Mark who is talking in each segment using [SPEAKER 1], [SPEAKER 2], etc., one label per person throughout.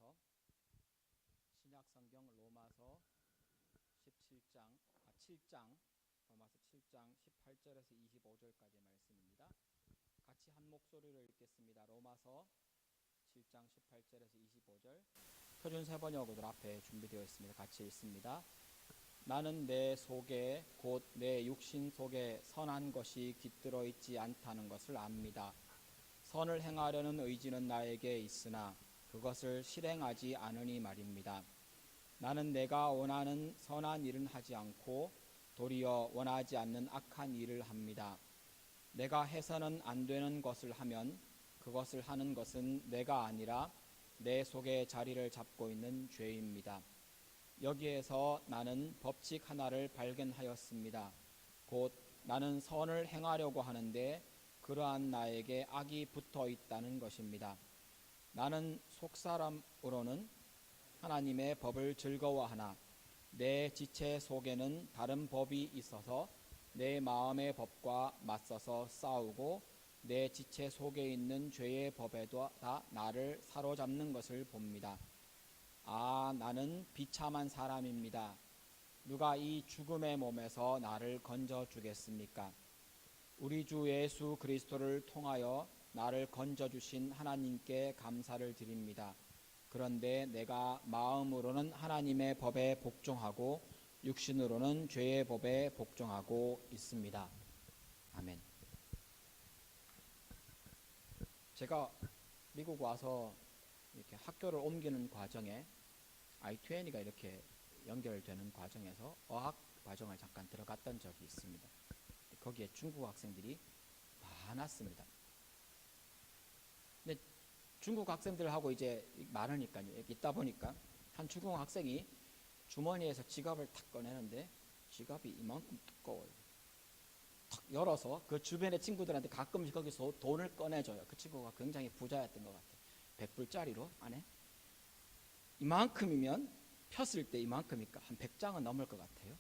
[SPEAKER 1] 로마서 신약성경 로마서 7장 로마서 7장 18절에서 25절까지의 말씀입니다. 같이 한 목소리로 읽겠습니다. 로마서 7장 18절에서 25절 표준 세번역어들 앞에 준비되어 있습니다. 같이 읽습니다. 나는 내 속에 곧 내 육신 속에 선한 것이 깃들어 있지 않다는 것을 압니다. 선을 행하려는 의지는 나에게 있으나 그것을 실행하지 않으니 말입니다. 나는 내가 원하는 선한 일은 하지 않고 도리어 원하지 않는 악한 일을 합니다. 내가 해서는 안 되는 것을 하면 그것을 하는 것은 내가 아니라 내 속에 자리를 잡고 있는 죄입니다. 여기에서 나는 법칙 하나를 발견하였습니다. 곧 나는 선을 행하려고 하는데 그러한 나에게 악이 붙어 있다는 것입니다. 나는 속사람으로는 하나님의 법을 즐거워하나 내 지체 속에는 다른 법이 있어서 내 마음의 법과 맞서서 싸우고 내 지체 속에 있는 죄의 법에도 다 나를 사로잡는 것을 봅니다. 나는 비참한 사람입니다. 누가 이 죽음의 몸에서 나를 건져 주겠습니까? 우리 주 예수 그리스도를 통하여 나를 건져 주신 하나님께 감사를 드립니다. 그런데 내가 마음으로는 하나님의 법에 복종하고 육신으로는 죄의 법에 복종하고 있습니다. 아멘. 제가 미국 와서 이렇게 학교를 옮기는 과정에 I-20가 이렇게 연결되는 과정에서 어학 과정을 잠깐 들어갔던 적이 있습니다. 거기에 중국 학생들이 많았습니다. 근데 중국 학생들하고 이제 많으니까요. 있다 보니까 한 중국 학생이 주머니에서 지갑을 탁 꺼내는데 지갑이 이만큼 두꺼워요. 탁 열어서 그 주변의 친구들한테 가끔씩 거기서 돈을 꺼내줘요. 그 친구가 굉장히 부자였던 것 같아요. 100불짜리로 안에 이만큼이면 폈을 때 이만큼이니까 한 100장은 넘을 것 같아요.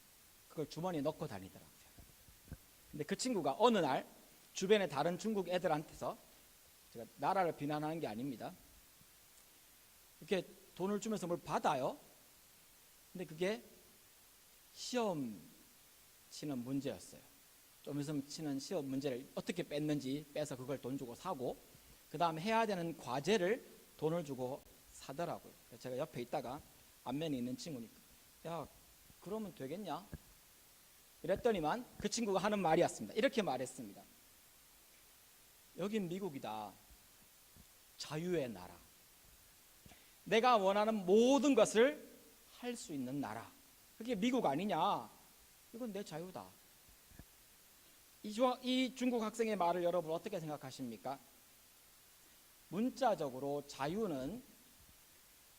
[SPEAKER 1] 그걸 주머니에 넣고 다니더라고요. 근데 그 친구가 어느 날 주변의 다른 중국 애들한테서, 제가 나라를 비난하는 게 아닙니다, 이렇게 돈을 주면서 뭘 받아요. 근데 그게 시험 치는 문제였어요. 좀 있으면 치는 시험 문제를 어떻게 뺐는지 빼서 그걸 돈 주고 사고, 그 다음에 해야 되는 과제를 돈을 주고 사더라고요. 제가 옆에 있다가 안면에 있는 친구니까, 야, 그러면 되겠냐? 이랬더니만 그 친구가 하는 말이었습니다. 이렇게 말했습니다. 여긴 미국이다. 자유의 나라. 내가 원하는 모든 것을 할 수 있는 나라. 그게 미국 아니냐? 이건 내 자유다. 이 중국 학생의 말을 여러분 어떻게 생각하십니까? 문자적으로 자유는,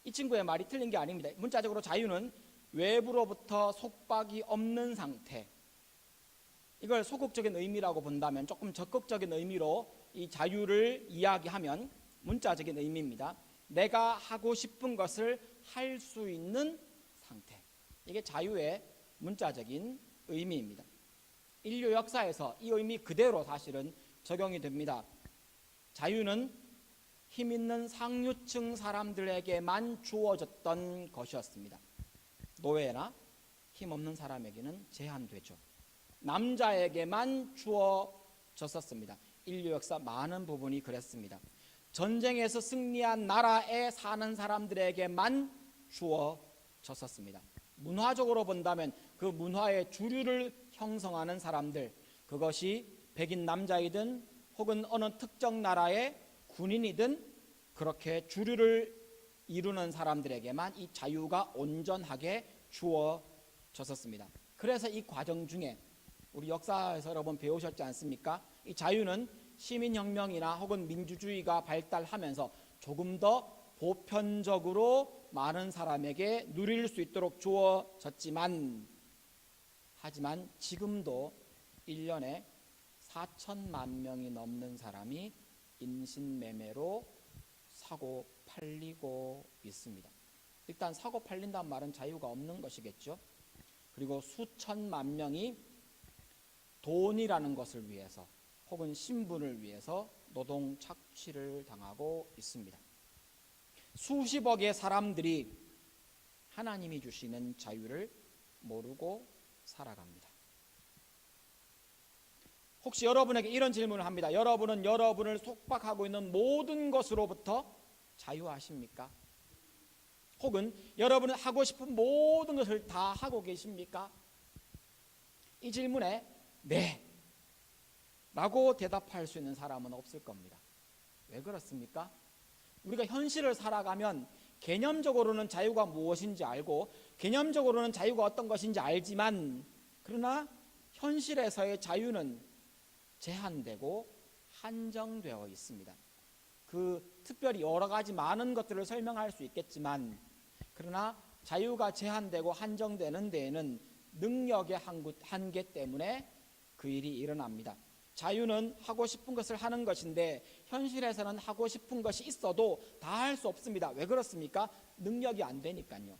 [SPEAKER 1] 이 친구의 말이 틀린 게 아닙니다. 문자적으로 자유는 외부로부터 속박이 없는 상태. 이걸 소극적인 의미라고 본다면, 조금 적극적인 의미로 이 자유를 이야기하면 문자적인 의미입니다. 내가 하고 싶은 것을 할 수 있는 상태. 이게 자유의 문자적인 의미입니다. 인류 역사에서 이 의미 그대로 사실은 적용이 됩니다. 자유는 힘 있는 상류층 사람들에게만 주어졌던 것이었습니다. 노예나 힘없는 사람에게는 제한되죠. 남자에게만 주어졌었습니다. 인류 역사 많은 부분이 그랬습니다. 전쟁에서 승리한 나라에 사는 사람들에게만 주어졌었습니다. 문화적으로 본다면 그 문화의 주류를 형성하는 사람들, 그것이 백인 남자이든 혹은 어느 특정 나라의 군인이든 그렇게 주류를 이루는 사람들에게만 이 자유가 온전하게 주어졌었습니다. 그래서 이 과정 중에 우리 역사에서 여러분 배우셨지 않습니까? 이 자유는 시민혁명이나 혹은 민주주의가 발달하면서 조금 더 보편적으로 많은 사람에게 누릴 수 있도록 주어졌지만, 하지만 지금도 1년에 4천만 명이 넘는 사람이 인신매매로 사고 팔리고 있습니다. 일단 사고 팔린다는 말은 자유가 없는 것이겠죠. 그리고 수천만 명이 돈이라는 것을 위해서 혹은 신분을 위해서 노동 착취를 당하고 있습니다. 수십억의 사람들이 하나님이 주시는 자유를 모르고 살아갑니다. 혹시 여러분에게 이런 질문을 합니다. 여러분은 여러분을 속박하고 있는 모든 것으로부터 자유하십니까? 혹은 여러분은 하고 싶은 모든 것을 다 하고 계십니까? 이 질문에 네 라고 대답할 수 있는 사람은 없을 겁니다. 왜 그렇습니까? 우리가 현실을 살아가면 개념적으로는 자유가 무엇인지 알고 개념적으로는 자유가 어떤 것인지 알지만, 그러나 현실에서의 자유는 제한되고 한정되어 있습니다. 특별히 여러 가지 많은 것들을 설명할 수 있겠지만, 그러나 자유가 제한되고 한정되는 데에는 능력의 한계 때문에 그 일이 일어납니다. 자유는 하고 싶은 것을 하는 것인데 현실에서는 하고 싶은 것이 있어도 다 할 수 없습니다. 왜 그렇습니까? 능력이 안 되니까요.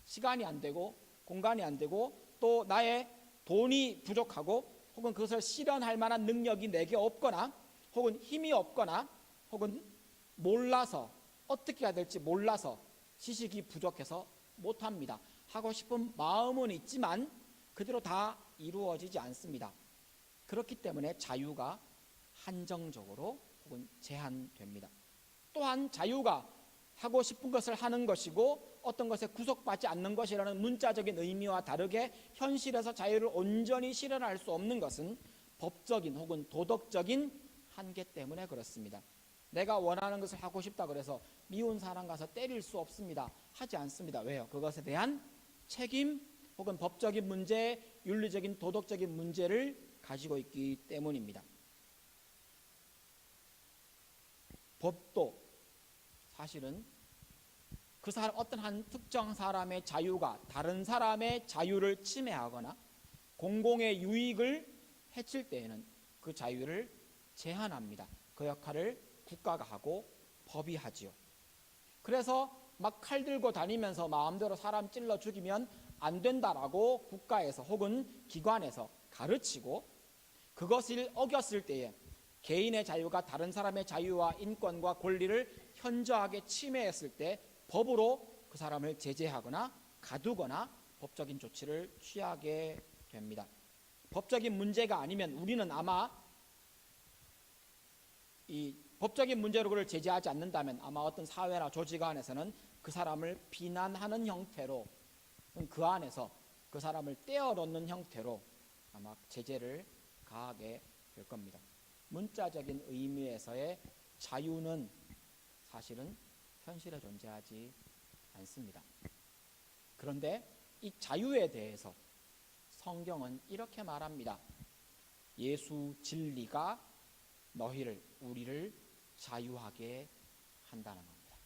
[SPEAKER 1] 시간이 안 되고 공간이 안 되고 또 나의 돈이 부족하고 혹은 그것을 실현할 만한 능력이 내게 없거나 혹은 힘이 없거나 혹은 몰라서 어떻게 해야 될지 몰라서 지식이 부족해서 못합니다. 하고 싶은 마음은 있지만 그대로 다 이루어지지 않습니다. 그렇기 때문에 자유가 한정적으로 혹은 제한됩니다. 또한 자유가 하고 싶은 것을 하는 것이고 어떤 것에 구속받지 않는 것이라는 문자적인 의미와 다르게 현실에서 자유를 온전히 실현할 수 없는 것은 법적인 혹은 도덕적인 한계 때문에 그렇습니다. 내가 원하는 것을 하고 싶다 그래서 미운 사람 가서 때릴 수 없습니다. 하지 않습니다. 왜요? 그것에 대한 책임 혹은 법적인 문제, 윤리적인 도덕적인 문제를 가지고 있기 때문입니다. 법도 사실은 그 사람 어떤 한 특정 사람의 자유가 다른 사람의 자유를 침해하거나 공공의 유익을 해칠 때에는 그 자유를 제한합니다. 그 역할을 국가가 하고 법이 하지요. 그래서 막 칼 들고 다니면서 마음대로 사람 찔러 죽이면 안 된다라고 국가에서 혹은 기관에서 가르치고, 그것을 어겼을 때에 개인의 자유가 다른 사람의 자유와 인권과 권리를 현저하게 침해했을 때 법으로 그 사람을 제재하거나 가두거나 법적인 조치를 취하게 됩니다. 법적인 문제가 아니면 우리는 아마 이 법적인 문제로 그를 제재하지 않는다면 아마 어떤 사회나 조직 안에서는 그 사람을 비난하는 형태로, 그 안에서 그 사람을 떼어놓는 형태로 아마 제재를 가하게 될 겁니다. 문자적인 의미에서의 자유는 사실은 현실에 존재하지 않습니다. 그런데 이 자유에 대해서 성경은 이렇게 말합니다. 예수 진리가 우리를 자유하게 한다는 겁니다.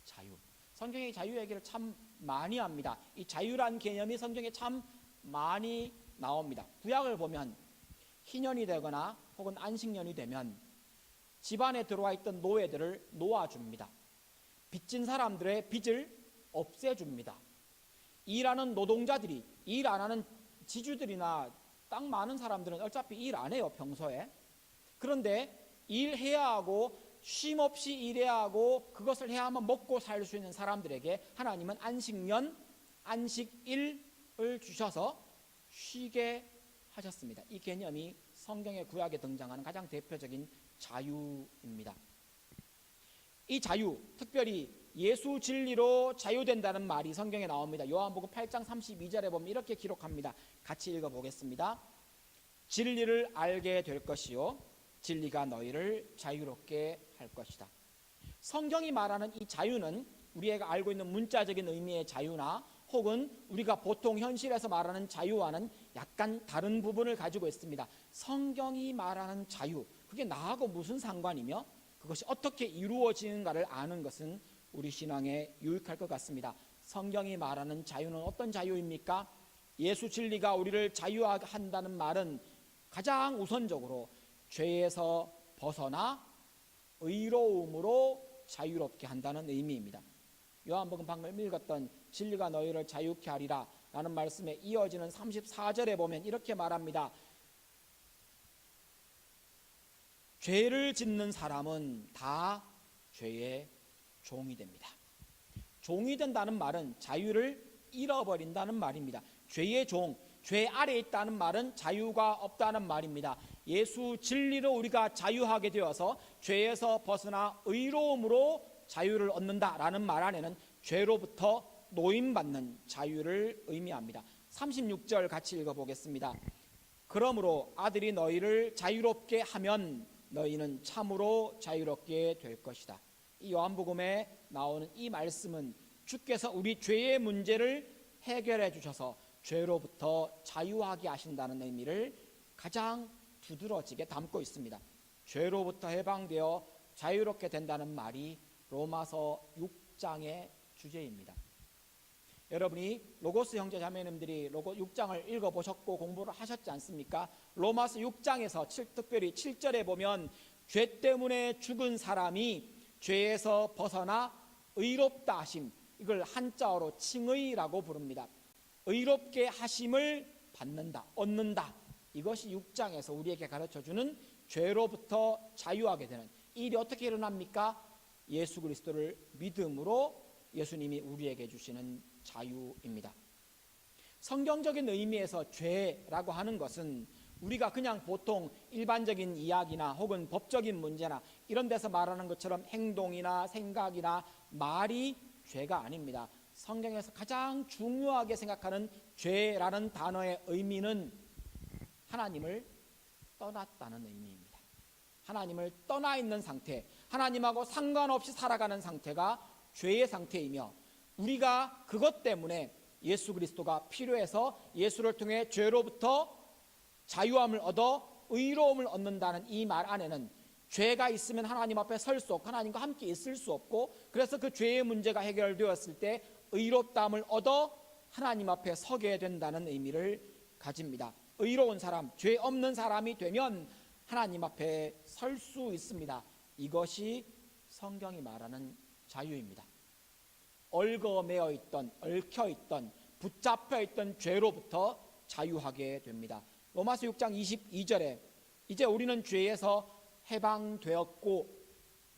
[SPEAKER 1] 자유. 성경이 자유 얘기를 참 많이 합니다. 이 자유란 개념이 성경에 참 많이 나옵니다. 구약을 보면 희년이 되거나 혹은 안식년이 되면 집안에 들어와 있던 노예들을 놓아줍니다. 빚진 사람들의 빚을 없애줍니다. 일하는 노동자들이, 일 안 하는 지주들이나 땅 많은 사람들은 어차피 일 안 해요, 평소에. 그런데 일해야 하고 쉼 없이 일해야 하고 그것을 해야만 먹고 살 수 있는 사람들에게 하나님은 안식년, 안식일을 주셔서 쉬게 하셨습니다. 이 개념이 성경의 구약에 등장하는 가장 대표적인 자유입니다. 이 자유, 특별히 예수 진리로 자유된다는 말이 성경에 나옵니다. 요한복음 8장 32절에 보면 이렇게 기록합니다. 같이 읽어보겠습니다. 진리를 알게 될 것이요 진리가 너희를 자유롭게 할 것이다. 성경이 말하는 이 자유는 우리가 알고 있는 문자적인 의미의 자유나 혹은 우리가 보통 현실에서 말하는 자유와는 약간 다른 부분을 가지고 있습니다. 성경이 말하는 자유, 그게 나하고 무슨 상관이며 그것이 어떻게 이루어지는가를 아는 것은 우리 신앙에 유익할 것 같습니다. 성경이 말하는 자유는 어떤 자유입니까? 예수 진리가 우리를 자유하게 한다는 말은 가장 우선적으로 죄에서 벗어나 의로움으로 자유롭게 한다는 의미입니다. 요한복음 방금 읽었던 진리가 너희를 자유케 하리라 라는 말씀에 이어지는 34절에 보면 이렇게 말합니다. 죄를 짓는 사람은 다 죄의 종이 됩니다. 종이 된다는 말은 자유를 잃어버린다는 말입니다. 죄의 종, 죄 아래에 있다는 말은 자유가 없다는 말입니다. 예수 진리로 우리가 자유하게 되어서 죄에서 벗어나 의로움으로 자유를 얻는다라는 말 안에는 죄로부터 노임받는 자유를 의미합니다. 36절 같이 읽어보겠습니다. 그러므로 아들이 너희를 자유롭게 하면 너희는 참으로 자유롭게 될 것이다. 이 요한복음에 나오는 이 말씀은 주께서 우리 죄의 문제를 해결해 주셔서 죄로부터 자유하게 하신다는 의미를 가장 두드러지게 담고 있습니다. 죄로부터 해방되어 자유롭게 된다는 말이 로마서 6장의 주제입니다. 여러분이 로고스 형제 자매님들이 로고 6장을 읽어보셨고 공부를 하셨지 않습니까? 로마서 6장에서 특별히 7절에 보면 죄 때문에 죽은 사람이 죄에서 벗어나 의롭다 하심, 이걸 한자어로 칭의라고 부릅니다. 의롭게 하심을 받는다, 얻는다. 이것이 6장에서 우리에게 가르쳐주는 죄로부터 자유하게 되는 이 일이 어떻게 일어납니까? 예수 그리스도를 믿음으로 예수님이 우리에게 주시는 자유입니다. 성경적인 의미에서 죄라고 하는 것은 우리가 그냥 보통 일반적인 이야기나 혹은 법적인 문제나 이런 데서 말하는 것처럼 행동이나 생각이나 말이 죄가 아닙니다. 성경에서 가장 중요하게 생각하는 죄라는 단어의 의미는 하나님을 떠났다는 의미입니다. 하나님을 떠나 있는 상태, 하나님하고 상관없이 살아가는 상태가 죄의 상태이며 우리가 그것 때문에 예수 그리스도가 필요해서 예수를 통해 죄로부터 자유함을 얻어 의로움을 얻는다는 이 말 안에는 죄가 있으면 하나님 앞에 설 수 없고 하나님과 함께 있을 수 없고 그래서 그 죄의 문제가 해결되었을 때 의롭다함을 얻어 하나님 앞에 서게 된다는 의미를 가집니다. 의로운 사람, 죄 없는 사람이 되면 하나님 앞에 설 수 있습니다. 이것이 성경이 말하는 자유입니다. 얽어매어 있던, 얽혀 있던, 붙잡혀 있던 죄로부터 자유하게 됩니다. 로마서 6장 22절에 이제 우리는 죄에서 해방되었고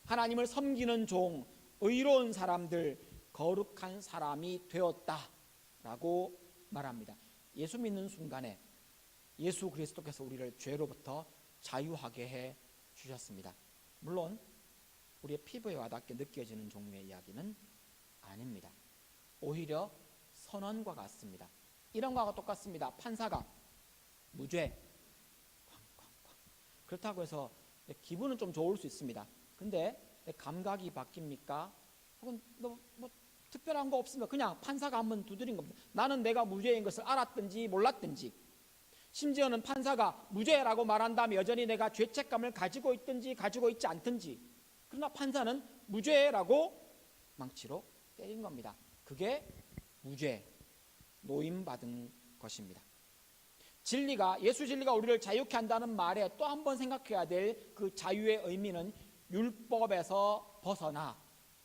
[SPEAKER 1] 하나님을 섬기는 종, 의로운 사람들, 거룩한 사람이 되었다라고 말합니다. 예수 믿는 순간에 예수 그리스도께서 우리를 죄로부터 자유하게 해 주셨습니다. 물론 우리의 피부에 와닿게 느껴지는 종류의 이야기는 아닙니다. 오히려 선언과 같습니다. 이런 거와 똑같습니다. 판사가 무죄 그렇다고 해서 기분은 좀 좋을 수 있습니다. 근데 내 감각이 바뀝니까? 혹은 뭐 특별한 거 없습니다. 그냥 판사가 한번 두드린 겁니다. 나는 내가 무죄인 것을 알았든지 몰랐든지, 심지어는 판사가 무죄라고 말한 다음에 여전히 내가 죄책감을 가지고 있든지 가지고 있지 않든지, 그러나 판사는 무죄라고 망치로 때린 겁니다. 그게 무죄, 노임받은 것입니다. 진리가, 예수 진리가 우리를 자유케 한다는 말에 또 한 번 생각해야 될 그 자유의 의미는 율법에서 벗어나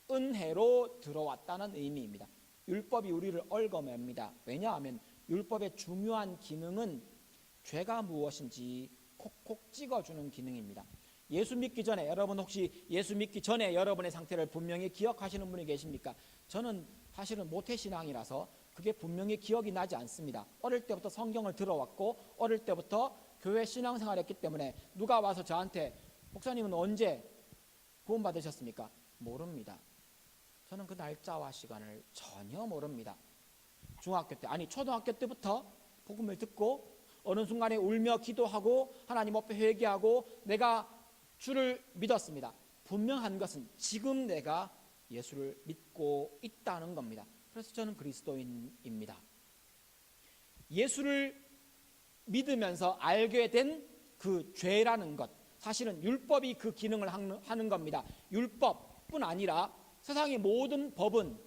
[SPEAKER 1] 은혜로 들어왔다는 의미입니다. 율법이 우리를 얽어맵니다. 왜냐하면 율법의 중요한 기능은 죄가 무엇인지 콕콕 찍어주는 기능입니다. 예수 믿기 전에, 여러분 혹시 예수 믿기 전에 여러분의 상태를 분명히 기억하시는 분이 계십니까? 저는 사실은 모태신앙이라서 그게 분명히 기억이 나지 않습니다. 어릴 때부터 성경을 들어왔고 어릴 때부터 교회 신앙생활을 했기 때문에 누가 와서 저한테 목사님은 언제 구원 받으셨습니까? 모릅니다. 저는 그 날짜와 시간을 전혀 모릅니다. 중학교 때, 아니 초등학교 때부터 복음을 듣고 어느 순간에 울며 기도하고 하나님 앞에 회개하고 내가 주를 믿었습니다. 분명한 것은 지금 내가 예수를 믿고 있다는 겁니다. 그래서 저는 그리스도인입니다. 예수를 믿으면서 알게 된 그 죄라는 것, 사실은 율법이 그 기능을 하는 겁니다. 율법뿐 아니라 세상의 모든 법은,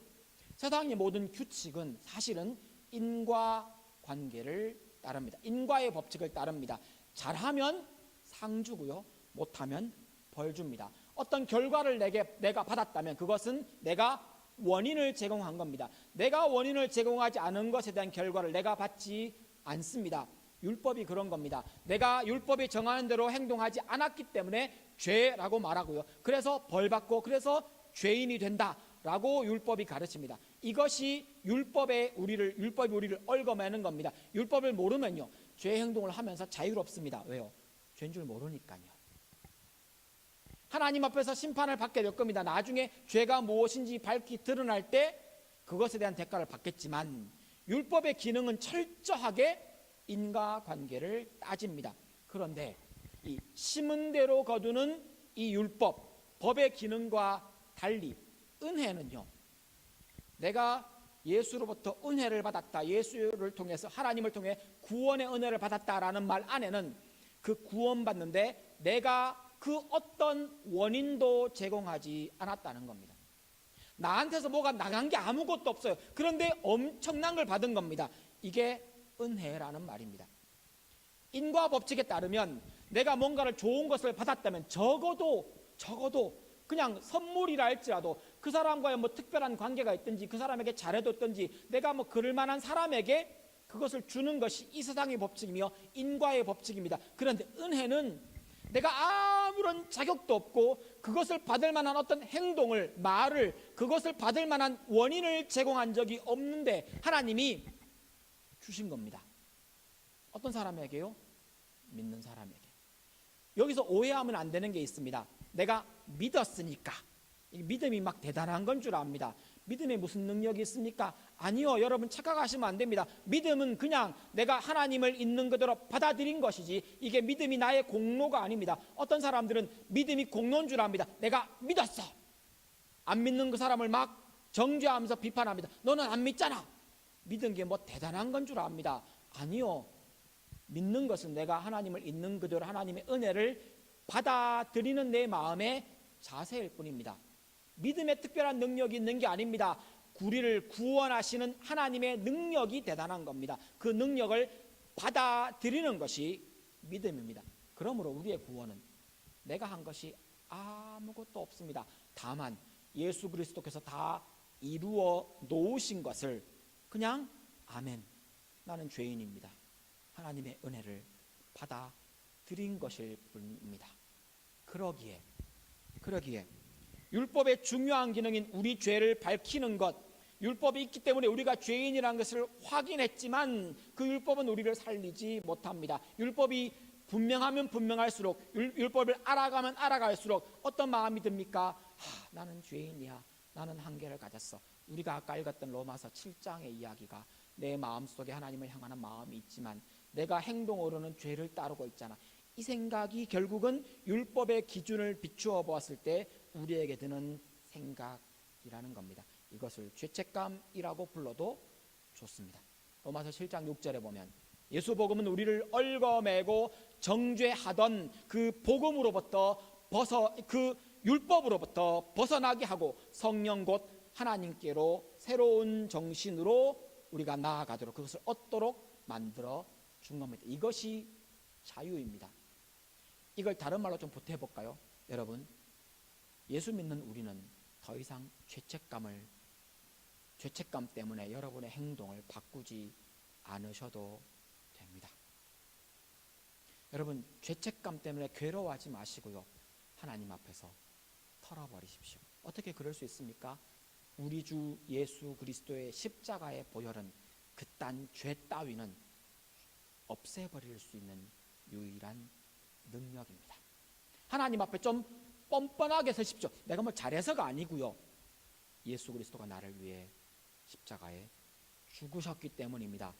[SPEAKER 1] 세상의 모든 규칙은 사실은 인과관계를 따릅니다. 인과의 법칙을 따릅니다. 잘하면 상 주고요, 못하면 벌 줍니다. 어떤 결과를 내가 받았다면 그것은 내가 원인을 제공한 겁니다. 내가 원인을 제공하지 않은 것에 대한 결과를 내가 받지 않습니다. 율법이 그런 겁니다. 내가 율법이 정하는 대로 행동하지 않았기 때문에 죄라고 말하고요. 그래서 벌 받고, 그래서 죄인이 된다라고 율법이 가르칩니다. 이것이 율법이 우리를 얽어매는 겁니다. 율법을 모르면요, 죄 행동을 하면서 자유롭습니다. 왜요? 죄인 줄 모르니까요. 하나님 앞에서 심판을 받게 될 겁니다. 나중에 죄가 무엇인지 밝히 드러날 때 그것에 대한 대가를 받겠지만, 율법의 기능은 철저하게 인과관계를 따집니다. 그런데 이 심은 대로 거두는 이 율법, 법의 기능과 달리 은혜는요, 내가 예수로부터 은혜를 받았다, 예수를 통해서 하나님을 통해 구원의 은혜를 받았다라는 말 안에는 그 구원받는데 내가 그 어떤 원인도 제공하지 않았다는 겁니다. 나한테서 뭐가 나간 게 아무것도 없어요. 그런데 엄청난 걸 받은 겁니다. 이게 은혜라는 말입니다. 인과 법칙에 따르면 내가 뭔가를 좋은 것을 받았다면 적어도 그냥 선물이라 할지라도 그 사람과의 뭐 특별한 관계가 있든지 그 사람에게 잘해줬든지 내가 뭐 그럴 만한 사람에게 그것을 주는 것이 이 세상의 법칙이며 인과의 법칙입니다. 그런데 은혜는 내가 아무런 자격도 없고 그것을 받을 만한 어떤 행동을, 말을, 그것을 받을 만한 원인을 제공한 적이 없는데 하나님이 주신 겁니다. 어떤 사람에게요? 믿는 사람에게. 여기서 오해하면 안 되는 게 있습니다. 내가 믿었으니까 믿음이 막 대단한 건 줄 압니다. 믿음에 무슨 능력이 있습니까? 아니요, 여러분 착각하시면 안 됩니다. 믿음은 그냥 내가 하나님을 있는 그대로 받아들인 것이지 이게 믿음이 나의 공로가 아닙니다. 어떤 사람들은 믿음이 공로인 줄 압니다. 내가 믿었어. 안 믿는 그 사람을 막 정죄하면서 비판합니다. 너는 안 믿잖아. 믿은 게 뭐 대단한 건 줄 압니다. 아니요, 믿는 것은 내가 하나님을 있는 그대로 하나님의 은혜를 받아들이는 내 마음의 자세일 뿐입니다. 믿음에 특별한 능력이 있는 게 아닙니다. 우리를 구원하시는 하나님의 능력이 대단한 겁니다. 그 능력을 받아들이는 것이 믿음입니다. 그러므로 우리의 구원은 내가 한 것이 아무것도 없습니다. 다만 예수 그리스도께서 다 이루어 놓으신 것을 그냥 아멘, 나는 죄인입니다, 하나님의 은혜를 받아들인 것일 뿐입니다. 그러기에 율법의 중요한 기능인 우리 죄를 밝히는 것, 율법이 있기 때문에 우리가 죄인이라는 것을 확인했지만 그 율법은 우리를 살리지 못합니다. 율법이 분명하면 분명할수록, 율법을 알아가면 알아갈수록 어떤 마음이 듭니까? 나는 죄인이야, 나는 한계를 가졌어. 우리가 아까 읽었던 로마서 7장의 이야기가 내 마음속에 하나님을 향하는 마음이 있지만 내가 행동으로는 죄를 따르고 있잖아. 이 생각이 결국은 율법의 기준을 비추어 보았을 때 우리에게 드는 생각이라는 겁니다. 이것을 죄책감이라고 불러도 좋습니다. 로마서 7장 6절에 보면 예수 복음은 우리를 얽어매고 정죄하던 그 복음으로부터 그 율법으로부터 벗어나게 하고 성령 곧 하나님께로 새로운 정신으로 우리가 나아가도록, 그것을 얻도록 만들어 준 겁니다. 이것이 자유입니다. 이걸 다른 말로 좀 보태볼까요? 여러분, 예수 믿는 우리는 더 이상 죄책감 때문에 여러분의 행동을 바꾸지 않으셔도 됩니다. 여러분, 죄책감 때문에 괴로워하지 마시고요, 하나님 앞에서 털어버리십시오. 어떻게 그럴 수 있습니까? 우리 주 예수 그리스도의 십자가의 보혈은 그딴 죄 따위는 없애버릴 수 있는 유일한 능력입니다. 하나님 앞에 좀 뻔뻔하게 서십시오. 내가 뭐 잘해서가 아니고요, 예수 그리스도가 나를 위해 십자가에 죽으셨기 때문입니다.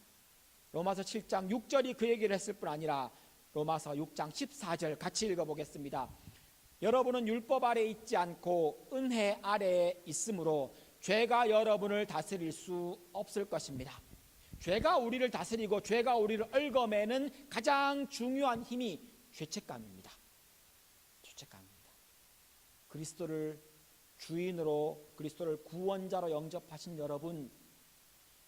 [SPEAKER 1] 로마서 7장 6절이 그 얘기를 했을 뿐 아니라 로마서 6장 14절 같이 읽어보겠습니다. 여러분은 율법 아래에 있지 않고 은혜 아래에 있으므로 죄가 여러분을 다스릴 수 없을 것입니다. 죄가 우리를 다스리고 죄가 우리를 얽어매는 가장 중요한 힘이 죄책감입니다. 죄책감입니다. 그리스도를 주인으로, 그리스도를 구원자로 영접하신 여러분,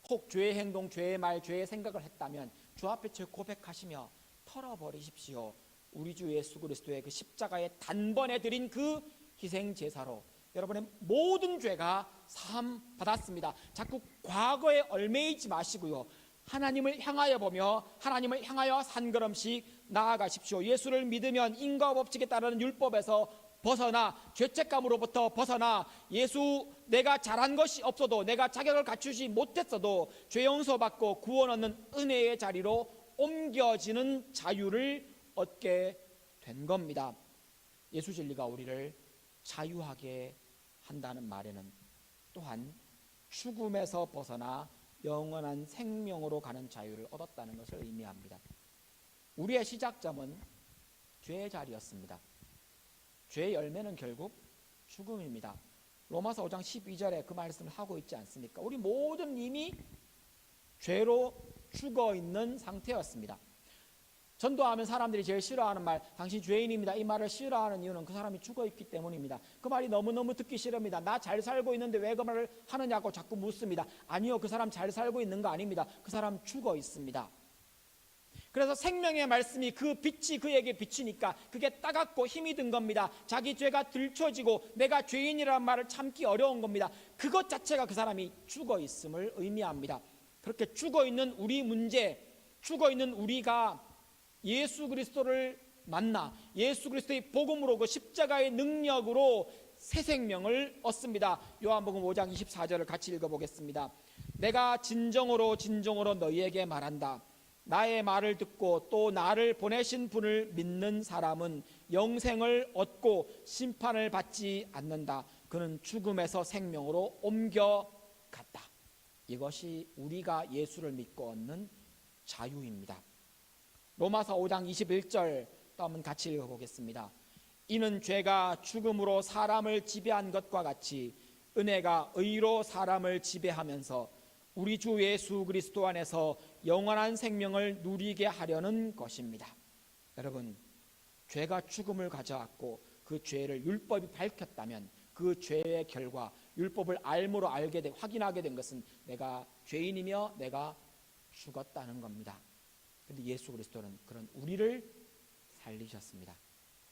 [SPEAKER 1] 혹 죄의 행동, 죄의 말, 죄의 생각을 했다면 주 앞에 죄 고백하시며 털어버리십시오. 우리 주 예수 그리스도의 그 십자가에 단번에 드린 그 희생 제사로 여러분의 모든 죄가 사함 받았습니다. 자꾸 과거에 얽매이지 마시고요, 하나님을 향하여 보며 하나님을 향하여 한 걸음씩 나아가십시오. 예수를 믿으면 인과 법칙에 따르는 율법에서 벗어나, 죄책감으로부터 벗어나, 예수 내가 잘한 것이 없어도, 내가 자격을 갖추지 못했어도 죄 용서받고 구원 얻는 은혜의 자리로 옮겨지는 자유를 얻게 된 겁니다. 예수 진리가 우리를 자유하게 한다는 말에는 또한 죽음에서 벗어나 영원한 생명으로 가는 자유를 얻었다는 것을 의미합니다. 우리의 시작점은 죄의 자리였습니다. 죄의 열매는 결국 죽음입니다. 로마서 5장 12절에 그 말씀을 하고 있지 않습니까? 우리 모든 이미 죄로 죽어 있는 상태였습니다. 전도하면 사람들이 제일 싫어하는 말, 당신 죄인입니다. 이 말을 싫어하는 이유는 그 사람이 죽어 있기 때문입니다. 그 말이 너무너무 듣기 싫습니다. 나 잘 살고 있는데 왜 그 말을 하느냐고 자꾸 묻습니다. 아니요, 그 사람 잘 살고 있는 거 아닙니다. 그 사람 죽어 있습니다. 그래서 생명의 말씀이 그 빛이 그에게 비치니까 그게 따갑고 힘이 든 겁니다. 자기 죄가 들춰지고 내가 죄인이라는 말을 참기 어려운 겁니다. 그것 자체가 그 사람이 죽어 있음을 의미합니다. 그렇게 죽어 있는 우리 문제, 죽어 있는 우리가 예수 그리스도를 만나 예수 그리스도의 복음으로 그 십자가의 능력으로 새 생명을 얻습니다. 요한복음 5장 24절을 같이 읽어보겠습니다. 내가 진정으로 너희에게 말한다. 나의 말을 듣고 또 나를 보내신 분을 믿는 사람은 영생을 얻고 심판을 받지 않는다. 그는 죽음에서 생명으로 옮겨갔다. 이것이 우리가 예수를 믿고 얻는 자유입니다. 로마서 5장 21절 또 한번 같이 읽어보겠습니다. 이는 죄가 죽음으로 사람을 지배한 것과 같이 은혜가 의로 사람을 지배하면서 우리 주 예수 그리스도 안에서 영원한 생명을 누리게 하려는 것입니다. 여러분, 죄가 죽음을 가져왔고 그 죄를 율법이 밝혔다면 그 죄의 결과, 율법을 알므로 확인하게 된 것은 내가 죄인이며 내가 죽었다는 겁니다. 그런데 예수 그리스도는 그런 우리를 살리셨습니다.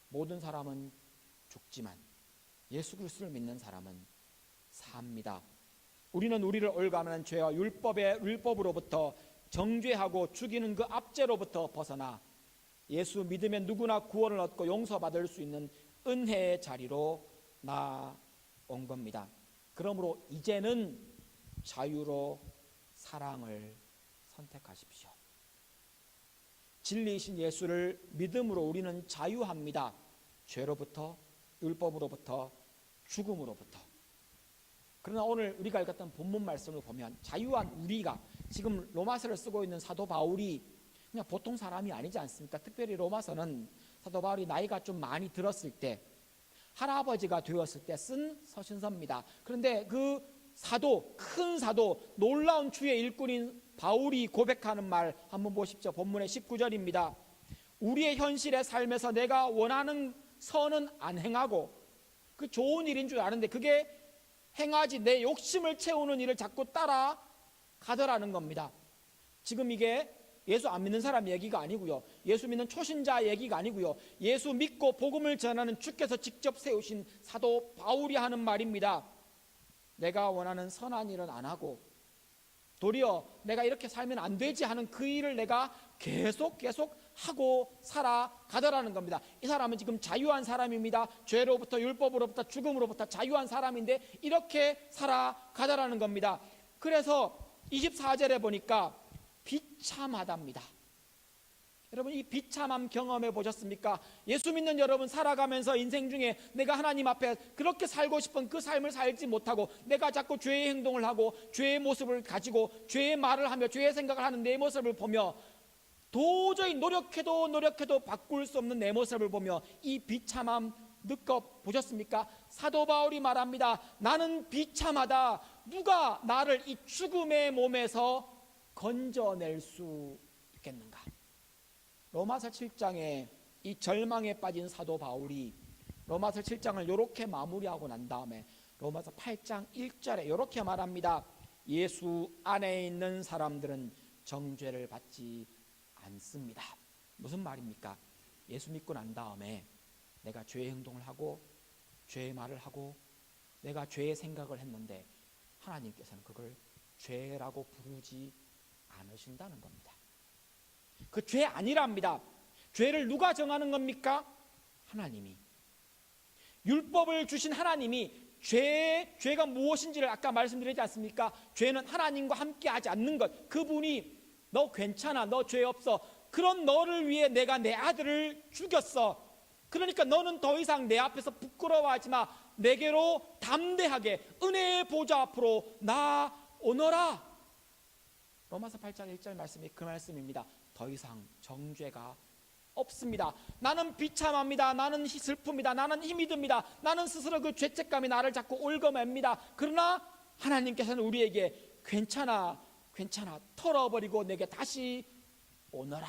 [SPEAKER 1] 모든 사람은 죽지만 예수 그리스도를 믿는 사람은 삽니다. 우리는 우리를 올가매는 죄와 율법으로부터 정죄하고 죽이는 그 압제로부터 벗어나 예수 믿으면 누구나 구원을 얻고 용서받을 수 있는 은혜의 자리로 나온 겁니다. 그러므로 이제는 자유로 사랑을 선택하십시오. 진리이신 예수를 믿음으로 우리는 자유합니다. 죄로부터, 율법으로부터, 죽음으로부터. 그러나 오늘 우리가 읽었던 본문 말씀을 보면 자유한 우리가, 지금 로마서를 쓰고 있는 사도 바울이 그냥 보통 사람이 아니지 않습니까? 특별히 로마서는 사도 바울이 나이가 좀 많이 들었을 때, 할아버지가 되었을 때 쓴 서신서입니다. 그런데 그 사도, 큰 사도, 놀라운 주의 일꾼인 바울이 고백하는 말 한번 보십시오. 본문의 19절입니다. 우리의 현실의 삶에서 내가 원하는 선은 안 행하고, 그 좋은 일인 줄 아는데 그게 행하지 내 욕심을 채우는 일을 자꾸 따라가더라는 겁니다. 지금 이게 예수 안 믿는 사람 얘기가 아니고요, 예수 믿는 초신자 얘기가 아니고요, 예수 믿고 복음을 전하는 주께서 직접 세우신 사도 바울이 하는 말입니다. 내가 원하는 선한 일은 안 하고 도리어 내가 이렇게 살면 안 되지 하는 그 일을 내가 계속 하고 살아가더라는 겁니다. 이 사람은 지금 자유한 사람입니다. 죄로부터, 율법으로부터, 죽음으로부터 자유한 사람인데 이렇게 살아가더라는 겁니다. 그래서 24절에 보니까 비참하답니다. 여러분, 이 비참함 경험해 보셨습니까? 예수 믿는 여러분 살아가면서 인생 중에 내가 하나님 앞에 그렇게 살고 싶은 그 삶을 살지 못하고 내가 자꾸 죄의 행동을 하고 죄의 모습을 가지고 죄의 말을 하며 죄의 생각을 하는 내 모습을 보며 도저히 노력해도 바꿀 수 없는 내 모습을 보며 이 비참함 느껴보셨습니까? 사도 바울이 말합니다. 나는 비참하다. 누가 나를 이 죽음의 몸에서 건져낼 수 있겠는가? 로마서 7장에 이 절망에 빠진 사도 바울이 로마서 7장을 이렇게 마무리하고 난 다음에 로마서 8장 1절에 이렇게 말합니다. 예수 안에 있는 사람들은 정죄를 받지 않습니다. 무슨 말입니까? 예수 믿고 난 다음에 내가 죄의 행동을 하고 죄의 말을 하고 내가 죄의 생각을 했는데 하나님께서는 그걸 죄라고 부르지 않으신다는 겁니다. 그 죄 아니랍니다. 죄를 누가 정하는 겁니까? 하나님이. 율법을 주신 하나님이 죄가 무엇인지를 아까 말씀드리지 않습니까? 죄는 하나님과 함께 하지 않는 것. 그분이 너 괜찮아, 너 죄 없어, 그런 너를 위해 내가 내 아들을 죽였어. 그러니까 너는 더 이상 내 앞에서 부끄러워하지 마. 내게로 담대하게 은혜의 보좌 앞으로 나오너라. 로마서 8장 1절 말씀이 그 말씀입니다. 더 이상 정죄가 없습니다. 나는 비참합니다. 나는 슬픕니다. 나는 힘이 듭니다. 나는 스스로 그 죄책감이 나를 자꾸 올거맵니다. 그러나 하나님께서는 우리에게 괜찮아, 괜찮아, 털어버리고 내게 다시 오너라.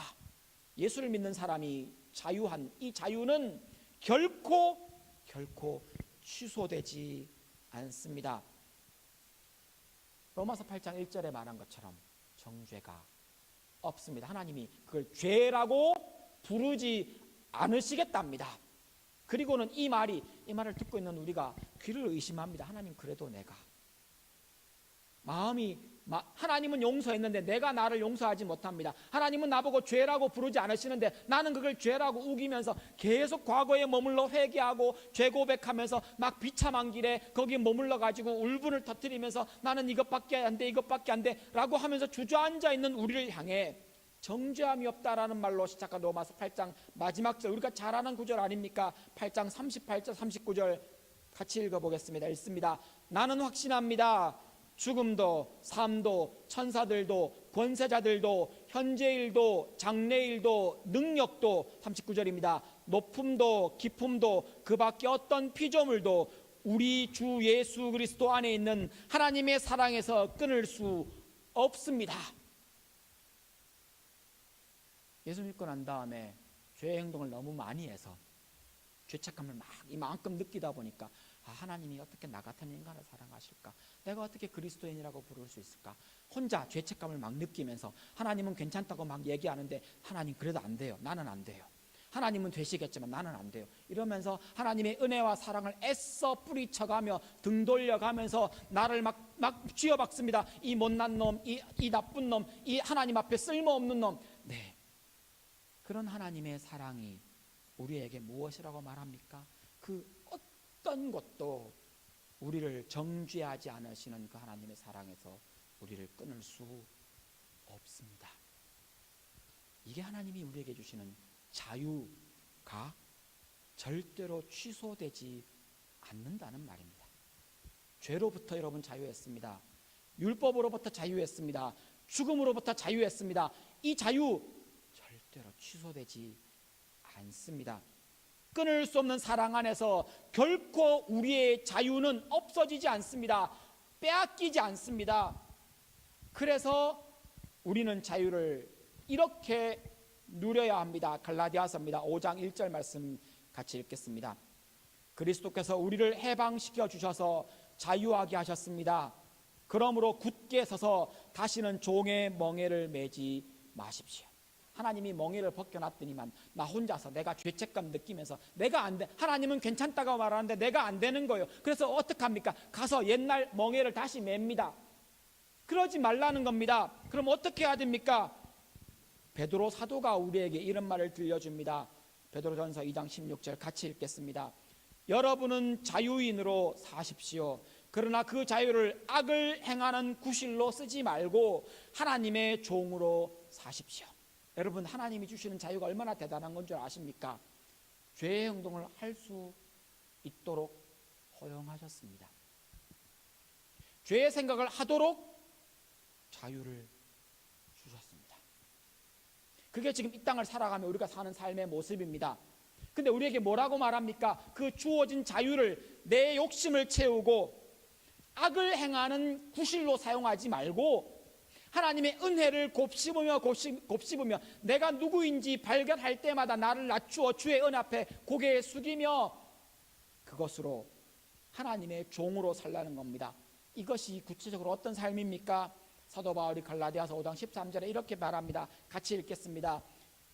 [SPEAKER 1] 예수를 믿는 사람이 자유한 이 자유는 결코 취소되지 않습니다. 로마서 8장 1절에 말한 것처럼 정죄가 없습니다. 하나님이 그걸 죄라고 부르지 않으시겠답니다. 그리고는 이 말을 듣고 있는 우리가 귀를 의심합니다. 하나님, 그래도 내가 하나님은 용서했는데 내가 나를 용서하지 못합니다. 하나님은 나보고 죄라고 부르지 않으시는데 나는 그걸 죄라고 우기면서 계속 과거에 머물러 회개하고 죄 고백하면서 막 비참한 길에 거기 머물러 가지고 울분을 터뜨리면서 나는 이것밖에 안 돼 라고 하면서 주저앉아 있는 우리를 향해 정죄함이 없다라는 말로 시작한 로마서 8장 마지막 절, 우리가 잘 아는 구절 아닙니까? 8장 38절 39절 같이 읽어보겠습니다. 읽습니다. 나는 확신합니다. 죽음도 삶도 천사들도 권세자들도 현재일도 장래일도 능력도 39절입니다. 높음도 깊음도 그 밖에 어떤 피조물도 우리 주 예수 그리스도 안에 있는 하나님의 사랑에서 끊을 수 없습니다. 예수 믿고 난 다음에 죄의 행동을 너무 많이 해서 죄책감을 이만큼 느끼다 보니까 하나님이 어떻게 나 같은 인간을 사랑하실까? 내가 어떻게 그리스도인이라고 부를 수 있을까? 혼자 죄책감을 막 느끼면서 하나님은 괜찮다고 막 얘기하는데 하나님 그래도 안 돼요. 나는 안 돼요. 하나님은 되시겠지만 나는 안 돼요. 이러면서 하나님의 은혜와 사랑을 애써 뿌리쳐가며 등 돌려가면서 나를 막 쥐어박습니다. 이 못난 놈, 이 나쁜 놈, 이 하나님 앞에 쓸모없는 놈. 네, 그런 하나님의 사랑이 우리에게 무엇이라고 말합니까? 그 어떤 것도 우리를 정죄하지 않으시는 그 하나님의 사랑에서 우리를 끊을 수 없습니다. 이게 하나님이 우리에게 주시는 자유가 절대로 취소되지 않는다는 말입니다. 죄로부터 여러분 자유했습니다. 율법으로부터 자유했습니다. 죽음으로부터 자유했습니다. 이 자유 절대로 취소되지 않습니다. 끊을 수 없는 사랑 안에서 결코 우리의 자유는 없어지지 않습니다. 빼앗기지 않습니다. 그래서 우리는 자유를 이렇게 누려야 합니다. 갈라디아서입니다. 5장 1절 말씀 같이 읽겠습니다. 그리스도께서 우리를 해방시켜 주셔서 자유하게 하셨습니다. 그러므로 굳게 서서 다시는 종의 멍에를 매지 마십시오. 하나님이 멍에를 벗겨놨더니만 나 혼자서 내가 죄책감 느끼면서 내가 안 돼. 하나님은 괜찮다고 말하는데 내가 안 되는 거예요. 그래서 어떡합니까? 가서 옛날 멍에를 다시 맵니다. 그러지 말라는 겁니다. 그럼 어떻게 해야 됩니까? 베드로 사도가 우리에게 이런 말을 들려줍니다. 베드로전서 2장 16절 같이 읽겠습니다. 여러분은 자유인으로 사십시오. 그러나 그 자유를 악을 행하는 구실로 쓰지 말고 하나님의 종으로 사십시오. 여러분, 하나님이 주시는 자유가 얼마나 대단한 건 줄 아십니까? 죄의 행동을 할 수 있도록 허용하셨습니다. 죄의 생각을 하도록 자유를 주셨습니다. 그게 지금 이 땅을 살아가며 우리가 사는 삶의 모습입니다. 근데 우리에게 뭐라고 말합니까? 그 주어진 자유를 내 욕심을 채우고 악을 행하는 구실로 사용하지 말고 하나님의 은혜를 곱씹으며 내가 누구인지 발견할 때마다 나를 낮추어 주의 은 앞에 고개 숙이며 그것으로 하나님의 종으로 살라는 겁니다. 이것이 구체적으로 어떤 삶입니까? 사도 바울이 갈라디아서 5장 13절에 이렇게 말합니다. 같이 읽겠습니다.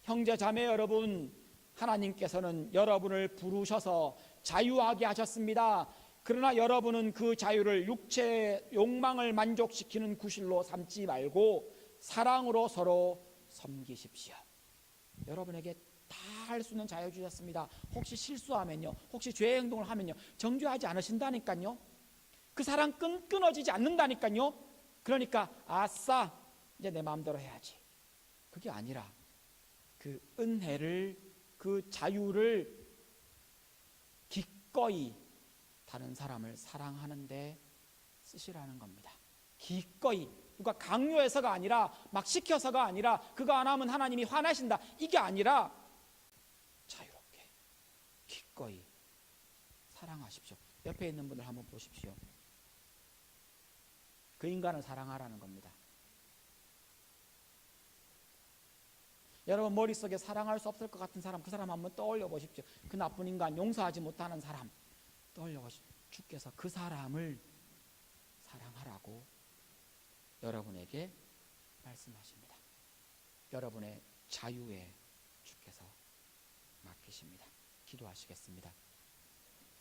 [SPEAKER 1] 형제 자매 여러분, 하나님께서는 여러분을 부르셔서 자유하게 하셨습니다. 그러나 여러분은 그 자유를 육체의 욕망을 만족시키는 구실로 삼지 말고 사랑으로 서로 섬기십시오. 여러분에게 다 할 수 있는 자유 주셨습니다. 혹시 실수하면요, 혹시 죄의 행동을 하면요, 정죄하지 않으신다니까요. 그 사랑 끊어지지 않는다니까요. 그러니까 아싸, 이제 내 마음대로 해야지. 그게 아니라 그 은혜를, 그 자유를 기꺼이 다른 사람을 사랑하는데 쓰시라는 겁니다. 기꺼이. 누가 강요해서가 아니라, 막 시켜서가 아니라, 그거 안 하면 하나님이 화나신다, 이게 아니라 자유롭게 기꺼이 사랑하십시오. 옆에 있는 분들 한번 보십시오. 그 인간을 사랑하라는 겁니다. 여러분 머릿속에 사랑할 수 없을 것 같은 사람, 그 사람 한번 떠올려 보십시오. 그 나쁜 인간, 용서하지 못하는 사람 떠올려 보십시오. 주께서 그 사람을 사랑하라고 여러분에게 말씀하십니다. 여러분의 자유에 주께서 맡기십니다. 기도하시겠습니다.